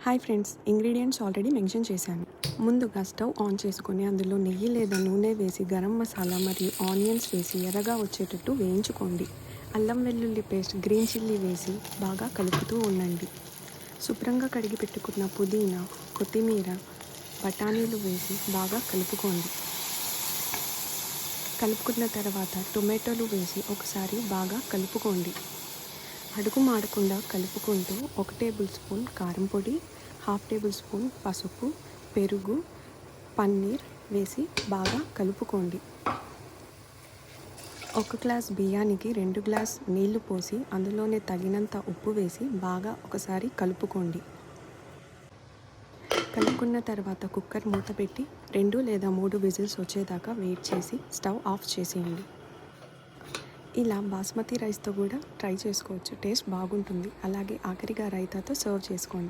Hi friends, ingredients already mention చేశాను. ముందుగా stove on చేసుకొని అందులో నెయ్యి లేదా నూనె వేసి గరం మసాలా మరియు ఆనియన్స్ వేసి ఎర్రగా వచ్చేటట్టు వేయించుకోండి. అల్లం వెల్లుల్లి పేస్ట్, గ్రీన్ చిల్లీ వేసి బాగా కలుపుతూ ఉండండి. శుభ్రంగా కడిగి పెట్టుకున్న పుదీనా, కొత్తిమీర, బఠానీలు వేసి బాగా కలుపుకోండి. కలుపుకున్న తర్వాత టొమాటోలు వేసి ఒకసారి బాగా కలుపుకోండి. అడుగు మాడకుండా కలుపుకుంటూ 1 టేబుల్ స్పూన్ కారం పొడి, 1/2 టేబుల్ స్పూన్ పసుపు, పెరుగు, పన్నీర్ వేసి బాగా కలుపుకోండి. 1 గ్లాస్ బియ్యానికి 2 గ్లాస్ నీళ్లు పోసి అందులోనే తగినంత ఉప్పు వేసి బాగా ఒకసారి కలుపుకోండి. కలుపుకున్న తర్వాత కుక్కర్ మూత పెట్టి 2 లేదా 3 విజిల్స్ వచ్చేదాకా వెయిట్ చేసి స్టవ్ ఆఫ్ చేసేయండి. ఇలా బాస్మతి రైస్తో కూడా ట్రై చేసుకోవచ్చు, టేస్ట్ బాగుంటుంది. అలాగే ఆఖరిగా రైతాతో సర్వ్ చేసుకోండి.